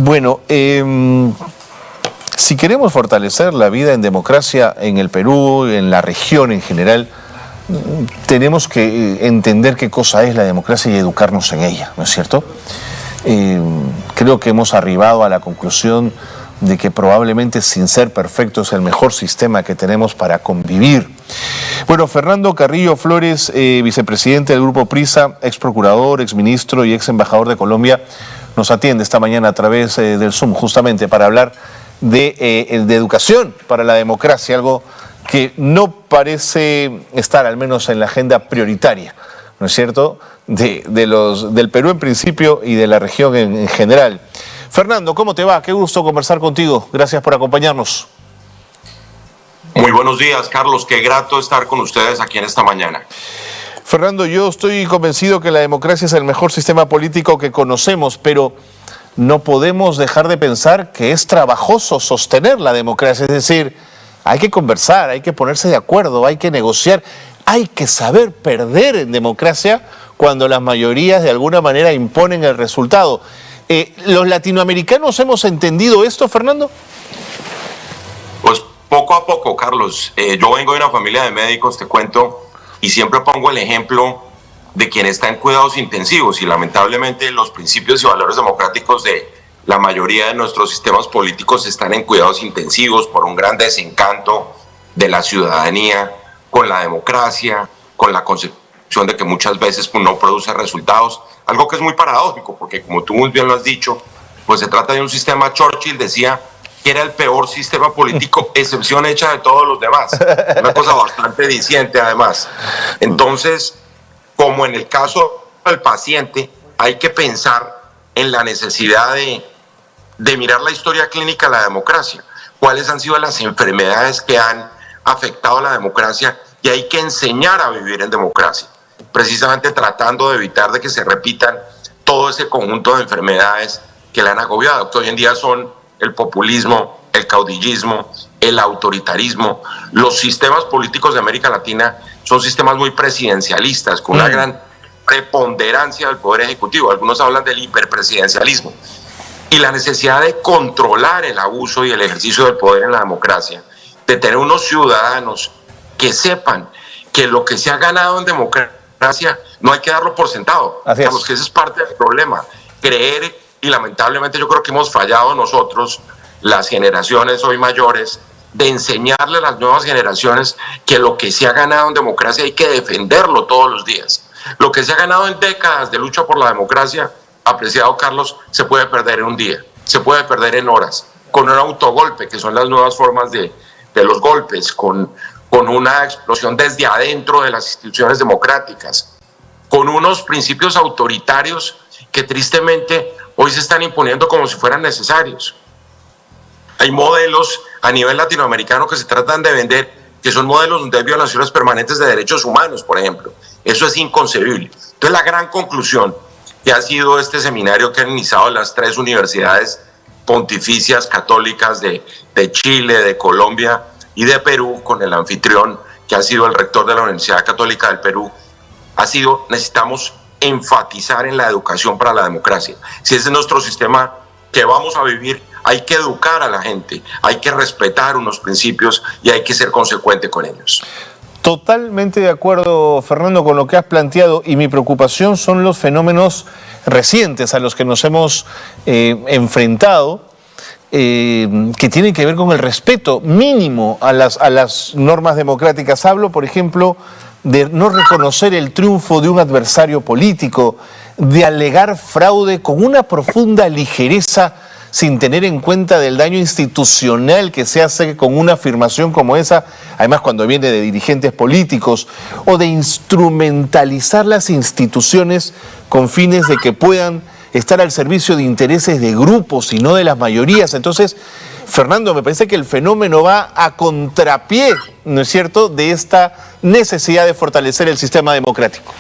Bueno, si queremos fortalecer la vida en democracia en el Perú, en la región en general, tenemos que entender qué cosa es la democracia y educarnos en ella, ¿no es cierto? Creo que hemos arribado a la conclusión de que probablemente, sin ser perfecto, es el mejor sistema que tenemos para convivir. Bueno, Fernando Carrillo Flores, vicepresidente del Grupo Prisa, ex procurador, ex ministro y ex embajador de Colombia, nos atiende esta mañana a través del Zoom, justamente para hablar de educación para la democracia, algo que no parece estar, al menos en la agenda prioritaria, ¿no es cierto?, del Perú en principio y de la región en general. Fernando, ¿cómo te va? Qué gusto conversar contigo. Gracias por acompañarnos. Muy buenos días, Carlos. Qué grato estar con ustedes aquí en esta mañana. Fernando, yo estoy convencido que la democracia es el mejor sistema político que conocemos, pero no podemos dejar de pensar que es trabajoso sostener la democracia. Es decir, hay que conversar, hay que ponerse de acuerdo, hay que negociar, hay que saber perder en democracia cuando las mayorías de alguna manera imponen el resultado. ¿Los latinoamericanos hemos entendido esto, Fernando? Pues poco a poco, Carlos. Yo vengo de una familia de médicos, te cuento, y siempre pongo el ejemplo de quien está en cuidados intensivos, y lamentablemente los principios y valores democráticos de la mayoría de nuestros sistemas políticos están en cuidados intensivos por un gran desencanto de la ciudadanía con la democracia, con la concepción de que muchas veces no produce resultados, algo que es muy paradójico, porque como tú muy bien lo has dicho, pues se trata de un sistema. Churchill decía que era el peor sistema político, excepción hecha de todos los demás. Una cosa bastante diciente, además. Entonces, como en el caso del paciente, hay que pensar en la necesidad de mirar la historia clínica de la democracia. ¿Cuáles han sido las enfermedades que han afectado a la democracia? Y hay que enseñar a vivir en democracia, precisamente tratando de evitar de que se repitan todo ese conjunto de enfermedades que la han agobiado, que hoy en día son el populismo, el caudillismo, el autoritarismo. Los sistemas políticos de América Latina son sistemas muy presidencialistas, con una gran preponderancia del poder ejecutivo. Algunos hablan del hiperpresidencialismo. Y la necesidad de controlar el abuso y el ejercicio del poder en la democracia, de tener unos ciudadanos que sepan que lo que se ha ganado en democracia no hay que darlo por sentado. Digamos que ese es parte del problema. Creer, y lamentablemente yo creo que hemos fallado nosotros, las generaciones hoy mayores, de enseñarle a las nuevas generaciones que lo que se ha ganado en democracia hay que defenderlo todos los días. Lo que se ha ganado en décadas de lucha por la democracia, apreciado Carlos, se puede perder en un día, se puede perder en horas, con un autogolpe, que son las nuevas formas de los golpes, con una explosión desde adentro de las instituciones democráticas, con unos principios autoritarios que tristemente hoy se están imponiendo como si fueran necesarios. Hay modelos a nivel latinoamericano que se tratan de vender, que son modelos donde hay violaciones permanentes de derechos humanos, por ejemplo. Eso es inconcebible. Entonces, la gran conclusión que ha sido este seminario que han iniciado las 3 universidades pontificias católicas de Chile, de Colombia y de Perú, con el anfitrión que ha sido el rector de la Universidad Católica del Perú, ha sido: necesitamos enfatizar en la educación para la democracia. Si ese es nuestro sistema que vamos a vivir, hay que educar a la gente, hay que respetar unos principios y hay que ser consecuente con ellos. Totalmente de acuerdo, Fernando, con lo que has planteado, y mi preocupación son los fenómenos recientes a los que nos hemos enfrentado, que tienen que ver con el respeto mínimo a las normas democráticas. Hablo, por ejemplo, de no reconocer el triunfo de un adversario político, de alegar fraude con una profunda ligereza sin tener en cuenta del daño institucional que se hace con una afirmación como esa, además cuando viene de dirigentes políticos, o de instrumentalizar las instituciones con fines de que puedan estar al servicio de intereses de grupos y no de las mayorías. Entonces, Fernando, me parece que el fenómeno va a contrapié, ¿no es cierto?, de esta necesidad de fortalecer el sistema democrático.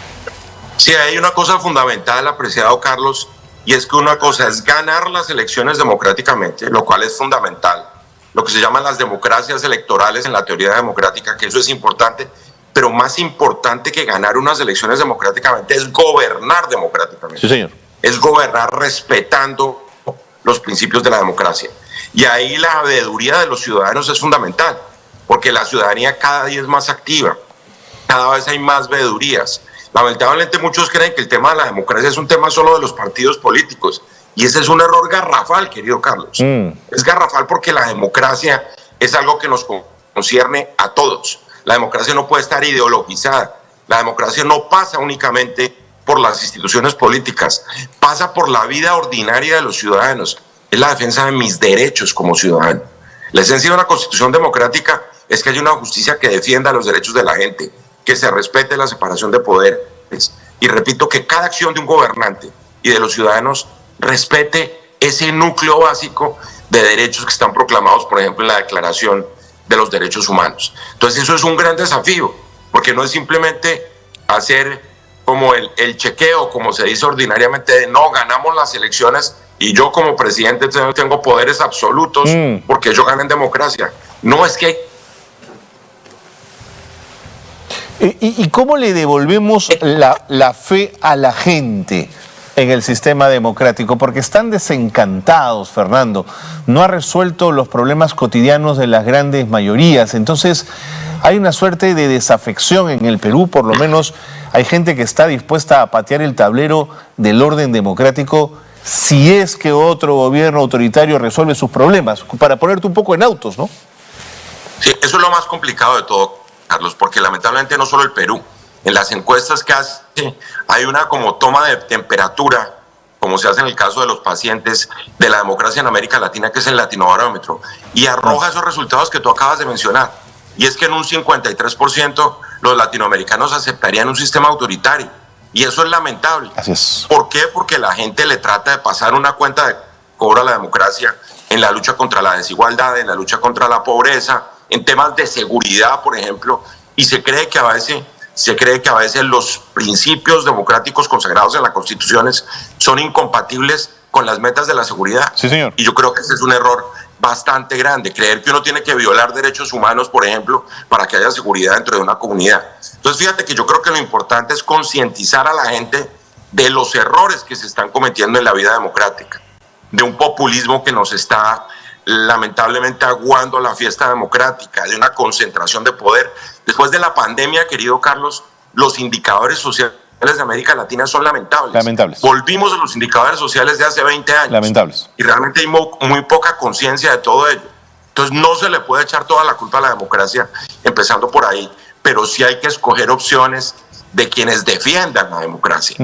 Sí, hay una cosa fundamental, apreciado Carlos, y es que una cosa es ganar las elecciones democráticamente, lo cual es fundamental, lo que se llaman las democracias electorales en la teoría democrática, que eso es importante, pero más importante que ganar unas elecciones democráticamente es gobernar democráticamente. Sí, señor. Es gobernar respetando los principios de la democracia. Y ahí la veeduría de los ciudadanos es fundamental, porque la ciudadanía cada día es más activa, cada vez hay más veedurías. Lamentablemente muchos creen que el tema de la democracia es un tema solo de los partidos políticos, y ese es un error garrafal, querido Carlos. Es garrafal porque la democracia es algo que nos concierne a todos. La democracia no puede estar ideologizada. La democracia no pasa únicamente por las instituciones políticas, pasa por la vida ordinaria de los ciudadanos. Es la defensa de mis derechos como ciudadano. La esencia de una constitución democrática es que haya una justicia que defienda los derechos de la gente, que se respete la separación de poderes. Y repito, que cada acción de un gobernante y de los ciudadanos respete ese núcleo básico de derechos que están proclamados, por ejemplo, en la Declaración de los Derechos Humanos. Entonces eso es un gran desafío, porque no es simplemente hacer como el chequeo, como se dice ordinariamente, de no, ganamos las elecciones y yo como presidente tengo poderes absolutos porque yo gané en democracia. No, es que... ¿Y cómo le devolvemos la fe a la gente en el sistema democrático? Porque están desencantados, Fernando. No ha resuelto los problemas cotidianos de las grandes mayorías. Entonces, hay una suerte de desafección en el Perú, por lo menos hay gente que está dispuesta a patear el tablero del orden democrático si es que otro gobierno autoritario resuelve sus problemas. Para ponerte un poco en autos, ¿no? Sí, eso es lo más complicado de todo, Carlos, porque lamentablemente no solo el Perú. En las encuestas que hace hay una como toma de temperatura, como se hace en el caso de los pacientes de la democracia en América Latina, que es el Latinobarómetro, y arroja esos resultados que tú acabas de mencionar. Y es que en un 53% los latinoamericanos aceptarían un sistema autoritario. Y eso es lamentable. Así es. ¿Por qué? Porque la gente le trata de pasar una cuenta de cobro a la democracia en la lucha contra la desigualdad, en la lucha contra la pobreza, en temas de seguridad, por ejemplo, y se cree que a veces los principios democráticos consagrados en las constituciones son incompatibles con las metas de la seguridad. Sí, señor. Y yo creo que ese es un error bastante grande, creer que uno tiene que violar derechos humanos, por ejemplo, para que haya seguridad dentro de una comunidad. Entonces, fíjate que yo creo que lo importante es concientizar a la gente de los errores que se están cometiendo en la vida democrática, de un populismo que nos está lamentablemente aguando la fiesta democrática, de una concentración de poder. Después de la pandemia, querido Carlos, los indicadores sociales de América Latina son lamentables. Lamentables. Volvimos a los indicadores sociales de hace 20 años. Lamentables. Y realmente hay muy poca conciencia de todo ello. Entonces no se le puede echar toda la culpa a la democracia, empezando por ahí, pero sí hay que escoger opciones de quienes defiendan la democracia.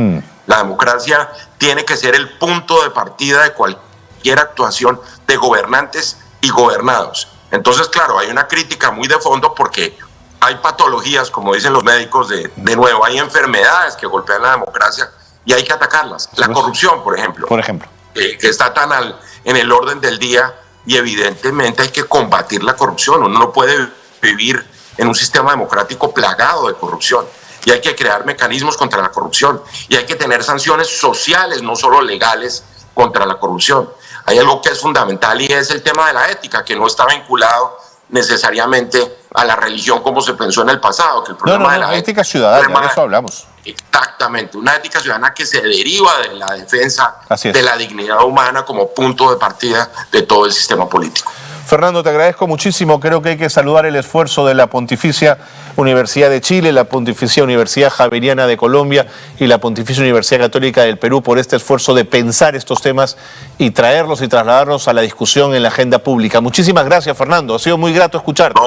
La democracia tiene que ser el punto de partida de cualquier actuación de gobernantes y gobernados. Entonces, claro, hay una crítica muy de fondo porque hay patologías, como dicen los médicos, de nuevo, hay enfermedades que golpean la democracia y hay que atacarlas. La corrupción, por ejemplo. Que está tan en el orden del día, y evidentemente hay que combatir la corrupción. Uno no puede vivir en un sistema democrático plagado de corrupción. Y hay que crear mecanismos contra la corrupción. Y hay que tener sanciones sociales, no solo legales, contra la corrupción. Hay algo que es fundamental y es el tema de la ética, que no está vinculado necesariamente a la religión como se pensó en el pasado. Que el problema de la ética ciudadana, de eso hablamos. Exactamente, una ética ciudadana que se deriva de la defensa de la dignidad humana como punto de partida de todo el sistema político. Fernando, te agradezco muchísimo. Creo que hay que saludar el esfuerzo de la Pontificia Universidad de Chile, la Pontificia Universidad Javeriana de Colombia y la Pontificia Universidad Católica del Perú por este esfuerzo de pensar estos temas y traerlos y trasladarlos a la discusión en la agenda pública. Muchísimas gracias, Fernando. Ha sido muy grato escucharte.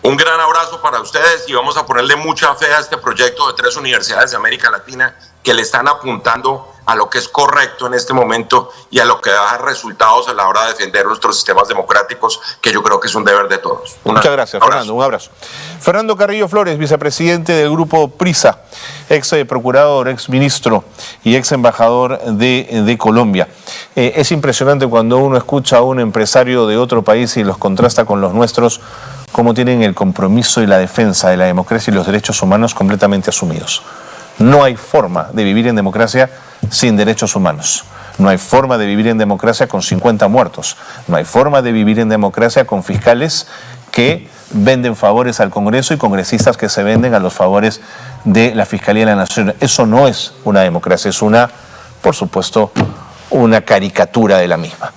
Un gran abrazo para ustedes y vamos a ponerle mucha fe a este proyecto de 3 universidades de América Latina que le están apuntando a lo que es correcto en este momento y a lo que da resultados a la hora de defender nuestros sistemas democráticos, que yo creo que es un deber de todos. Muchas gracias, Fernando. Un abrazo. Fernando Carrillo Flores, vicepresidente del Grupo PRISA, ex procurador, ex ministro y ex embajador de Colombia. Es impresionante cuando uno escucha a un empresario de otro país y los contrasta con los nuestros, cómo tienen el compromiso y la defensa de la democracia y los derechos humanos completamente asumidos. No hay forma de vivir en democracia sin derechos humanos. No hay forma de vivir en democracia con 50 muertos. No hay forma de vivir en democracia con fiscales que venden favores al Congreso y congresistas que se venden a los favores de la Fiscalía de la Nación. Eso no es una democracia, es una, por supuesto, una caricatura de la misma.